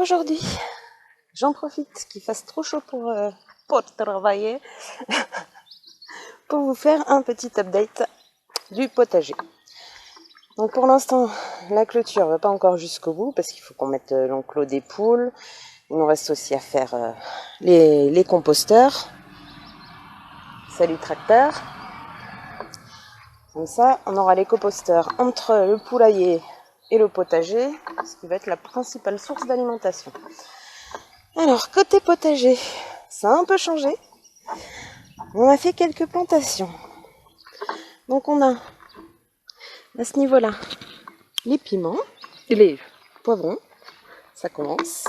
aujourd'hui, j'en profite qu'il fasse trop chaud pour travailler, pour vous faire un petit update du potager. Donc pour l'instant, la clôture va pas encore jusqu'au bout parce qu'il faut qu'on mette l'enclos des poules. Il nous reste aussi à faire les composteurs. Salut tracteur. Comme ça, on aura les composteurs entre le poulailler et le potager, ce qui va être la principale source d'alimentation. Alors, côté potager, ça a un peu changé. On a fait quelques plantations. Donc on a, à ce niveau-là, les piments et les poivrons. Ça commence.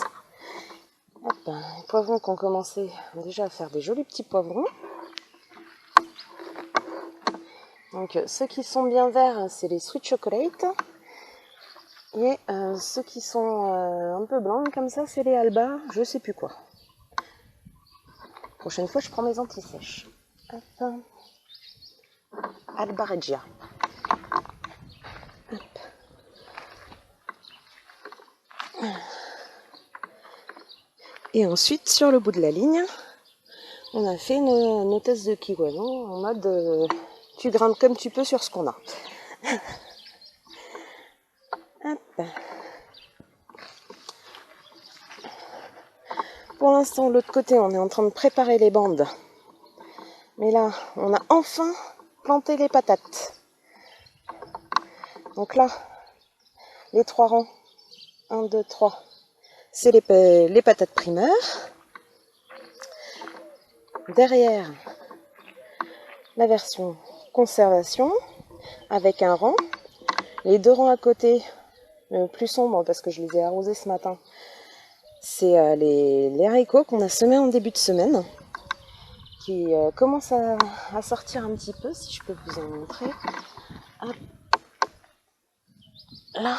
Hop, les poivrons qui ont commencé déjà à faire des jolis petits poivrons. Donc ceux qui sont bien verts, c'est les sweet chocolate. Et ceux qui sont un peu blancs comme ça, c'est les alba, je sais plus quoi. Prochaine fois, je prends mes anti-sèches. Alba Regia. Hop. Et ensuite, sur le bout de la ligne, on a fait nos tests de kiwano en mode tu grimpes comme tu peux sur ce qu'on a. Hop. Pour l'instant, de l'autre côté, on est en train de préparer les bandes. Mais là, on a enfin planté les patates. Donc là, les 3 rangs, 1, 2, 3, c'est les patates primeurs. Derrière, la version conservation, avec un rang. Les 2 rangs à côté, plus sombres parce que je les ai arrosés ce matin, c'est les haricots qu'on a semés en début de semaine, qui commencent à sortir un petit peu, si je peux vous en montrer. Hop. Là,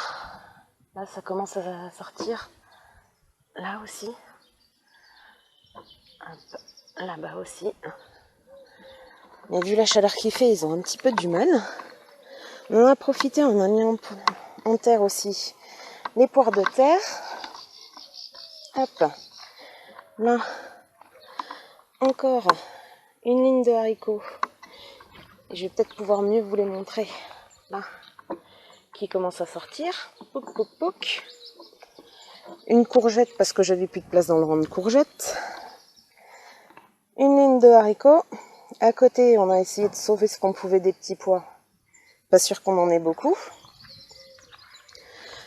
ça commence à sortir. Là aussi. Hop. Là-bas aussi. Mais vu la chaleur qu'il fait, ils ont un petit peu du mal. On en a profité, on a mis en terre aussi les poires de terre. Hop. Là, encore une ligne de haricots. Et je vais peut-être pouvoir mieux vous les montrer. Là, qui commence à sortir. Pouc, pouc, pouc. Une courgette parce que j'avais plus de place dans le rang de courgettes. Une ligne de haricots. À côté, on a essayé de sauver ce qu'on pouvait des petits pois. Pas sûr qu'on en ait beaucoup.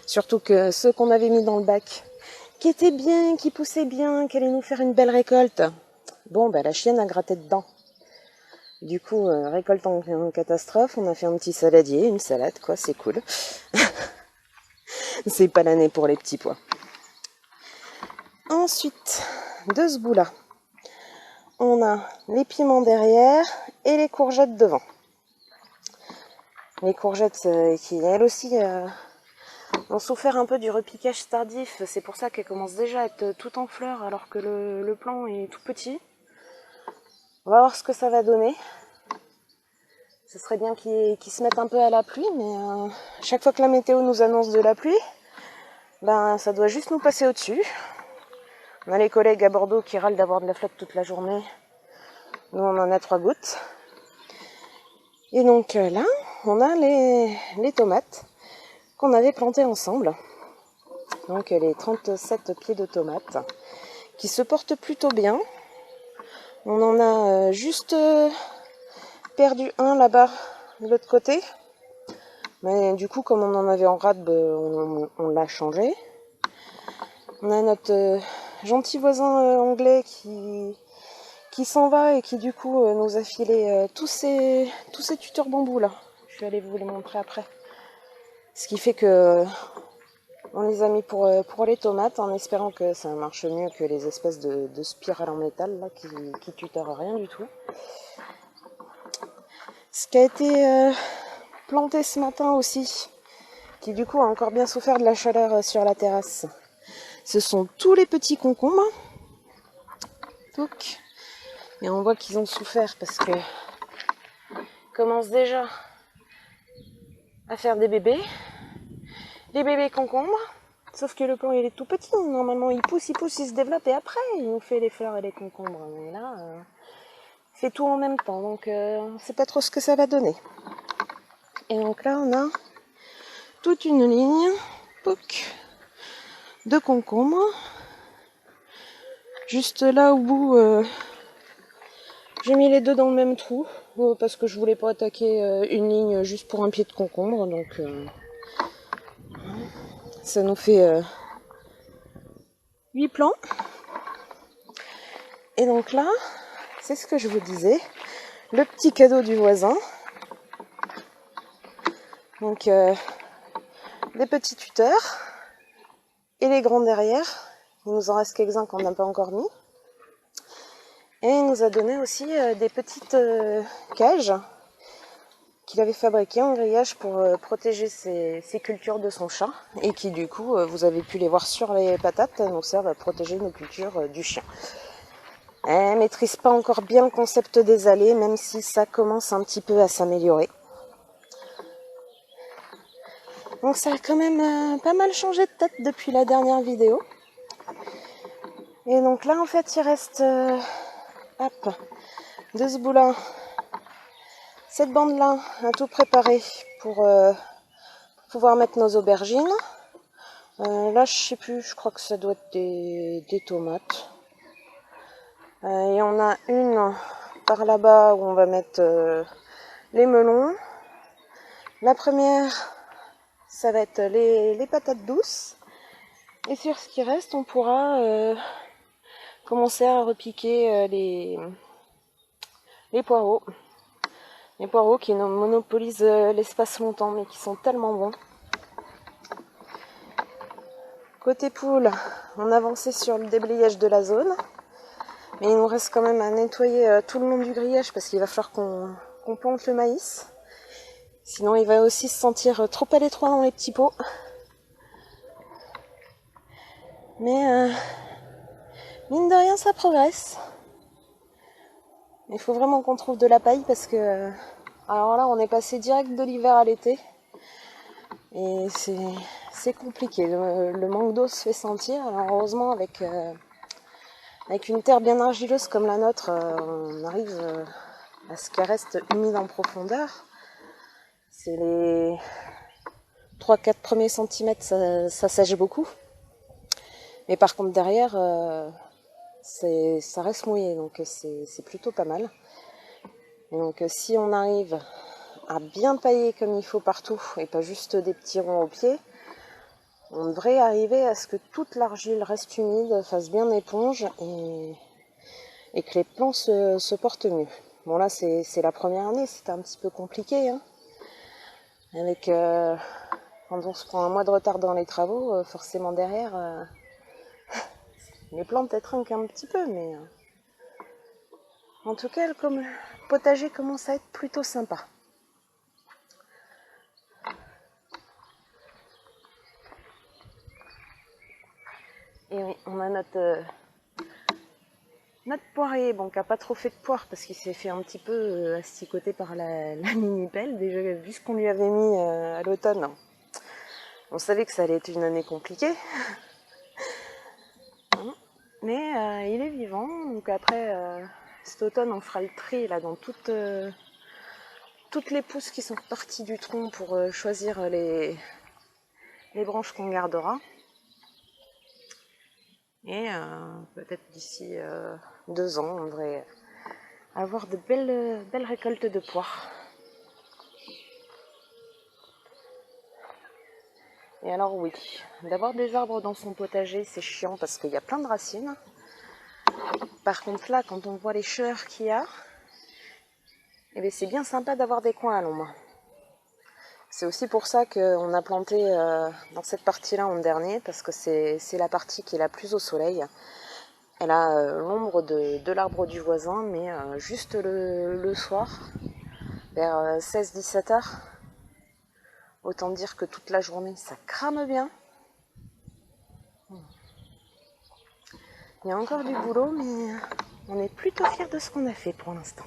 Surtout que ceux qu'on avait mis dans le bac, qui étaient bien, qui poussaient bien, qui allaient nous faire une belle récolte. Bon, bah la chienne a gratté dedans. Du coup, récolte en catastrophe, on a fait un petit saladier, une salade, quoi, c'est cool. C'est pas l'année pour les petits pois. Ensuite, de ce bout-là, on a les piments derrière et les courgettes devant. Les courgettes qui, elles aussi, ont souffert un peu du repiquage tardif. C'est pour ça qu'elles commencent déjà à être tout en fleurs alors que le plant est tout petit. On va voir ce que ça va donner. Ce serait bien qu'ils se mettent un peu à la pluie, mais chaque fois que la météo nous annonce de la pluie, ben ça doit juste nous passer au-dessus. On a les collègues à Bordeaux qui râlent d'avoir de la flotte toute la journée. Nous, on en a 3 gouttes. Et donc là, on a les tomates qu'on avait plantées ensemble. Donc les 37 pieds de tomates qui se portent plutôt bien. On en a juste perdu un là-bas de l'autre côté. Mais du coup, comme on en avait en rade, on l'a changé. On a notre gentil voisin anglais qui s'en va et qui du coup nous a filé tous ces tuteurs bambou là. Je vais aller vous les montrer après. Ce qui fait que on les a mis pour les tomates en espérant que ça marche mieux que les espèces de spirales en métal là qui tutorent rien du tout. Ce qui a été planté ce matin aussi, qui du coup a encore bien souffert de la chaleur sur la terrasse, ce sont tous les petits concombres. Donc, et on voit qu'ils ont souffert parce que commencent déjà à faire des bébés. Les bébés concombres, Sauf que le plant il est tout petit, normalement il pousse, il se développe et après il nous fait les fleurs et les concombres. Mais là, il fait tout en même temps, donc on ne sait pas trop ce que ça va donner. Et donc là on a toute une ligne de concombres. Juste là au bout, j'ai mis les deux dans le même trou, parce que je voulais pas attaquer une ligne juste pour un pied de concombre, donc ça nous fait 8 plants. Et donc là, c'est ce que je vous disais, le petit cadeau du voisin. Donc des petits tuteurs et les grands derrière. Il nous en reste quelques-uns qu'on n'a pas encore mis. Et il nous a donné aussi des petites cages qu'il avait fabriquées en grillage pour protéger ses cultures de son chat. Et qui du coup, vous avez pu les voir sur les patates, nous servent à protéger nos cultures du chien. Elle maîtrise pas encore bien le concept des allées, même si ça commence un petit peu à s'améliorer. Donc ça a quand même pas mal changé de tête depuis la dernière vidéo. Et donc là en fait il reste de ce bout-là, cette bande-là à tout préparer pour pouvoir mettre nos aubergines. Là je sais plus, je crois que ça doit être des tomates. Et on a une par là-bas où on va mettre les melons. La première, ça va être les patates douces. Et sur ce qui reste, on pourra commencer à repiquer les poireaux. Les poireaux qui monopolisent l'espace longtemps, mais qui sont tellement bons. Côté poule, on avançait sur le déblayage de la zone. Mais il nous reste quand même à nettoyer tout le long du grillage parce qu'il va falloir qu'on plante le maïs. Sinon il va aussi se sentir trop à l'étroit dans les petits pots. Mais mine de rien ça progresse. Il faut vraiment qu'on trouve de la paille parce que alors là on est passé direct de l'hiver à l'été. Et c'est compliqué. Le manque d'eau se fait sentir. Alors heureusement avec une terre bien argileuse comme la nôtre, on arrive à ce qu'elle reste humide en profondeur. C'est les 3-4 premiers centimètres, ça sèche beaucoup. Mais par contre derrière, ça reste mouillé, donc c'est plutôt pas mal. Et donc si on arrive à bien pailler comme il faut partout, et pas juste des petits ronds au pied, on devrait arriver à ce que toute l'argile reste humide, fasse bien éponge, et que les plants se portent mieux. Bon là c'est la première année, c'était un petit peu compliqué, hein. Avec quand on se prend un mois de retard dans les travaux, forcément derrière, les plantes elles trinquent un petit peu, mais en tout cas, le potager commence à être plutôt sympa. Et oui, on a notre poirier, bon, qui n'a pas trop fait de poire parce qu'il s'est fait un petit peu asticoter par la mini-pelle. Déjà, vu ce qu'on lui avait mis à l'automne, on savait que ça allait être une année compliquée. Mais il est vivant, donc après, cet automne, on fera le tri là, dans toutes les pousses qui sont parties du tronc pour choisir les branches qu'on gardera. Et peut-être d'ici 2 ans, on devrait avoir de belles récoltes de poires. Et alors oui, d'avoir des arbres dans son potager, c'est chiant parce qu'il y a plein de racines. Par contre là, quand on voit les cheurs qu'il y a, eh bien, c'est bien sympa d'avoir des coins à l'ombre. C'est aussi pour ça qu'on a planté dans cette partie-là en dernier, parce que c'est la partie qui est la plus au soleil. Elle a l'ombre de l'arbre du voisin, mais juste le soir, vers 16-17 heures. Autant dire que toute la journée, ça crame bien. Il y a encore du boulot, mais on est plutôt fiers de ce qu'on a fait pour l'instant.